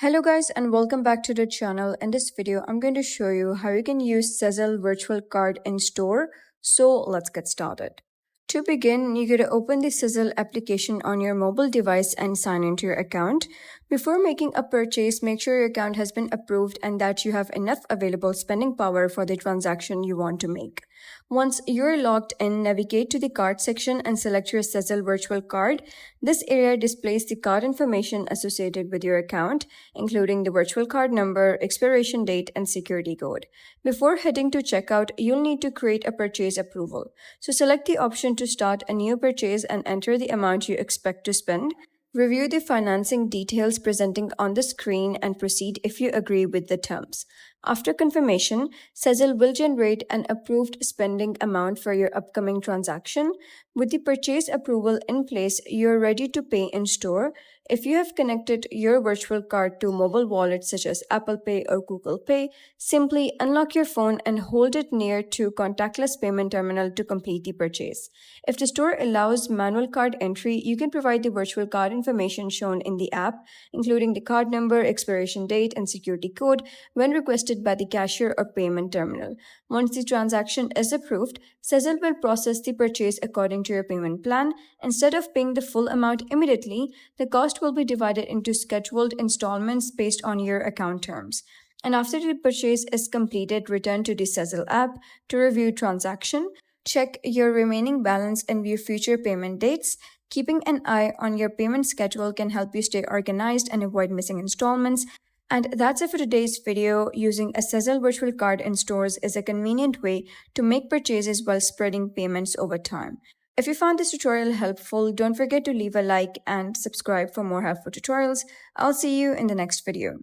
Hello guys and welcome back to the channel. In this video, I'm going to show you how you can use Sezzle Virtual Card in store. So let's get started. To begin, you're going to open the Sezzle application on your mobile device and sign into your account. Before making a purchase, make sure your account has been approved and that you have enough available spending power for the transaction you want to make. Once you're logged in, navigate to the card section and select your Sezzle Virtual Card. This area displays the card information associated with your account, including the virtual card number, expiration date, and security code. Before heading to checkout, you'll need to create a purchase approval. So select the option to start a new purchase and enter the amount you expect to spend. Review the financing details presenting on the screen and proceed if you agree with the terms. After confirmation, Sezzle will generate an approved spending amount for your upcoming transaction. With the purchase approval in place, you're ready to pay in store. If you have connected your virtual card to mobile wallets such as Apple Pay or Google Pay, simply unlock your phone and hold it near to contactless payment terminal to complete the purchase. If the store allows manual card entry, you can provide the virtual card information shown in the app, including the card number, expiration date, and security code when requested by the cashier or payment terminal. Once the transaction is approved, Sezzle will process the purchase according to your payment plan. Instead of paying the full amount immediately, the cost will be divided into scheduled installments based on your account terms. And after the purchase is completed, return to the Sezzle app to review transaction. Check your remaining balance and view future payment dates. Keeping an eye on your payment schedule can help you stay organized and avoid missing installments. And that's it for today's video. Using a Sezzle virtual card in stores is a convenient way to make purchases while spreading payments over time. If you found this tutorial helpful, don't forget to leave a like and subscribe for more helpful tutorials. I'll see you in the next video.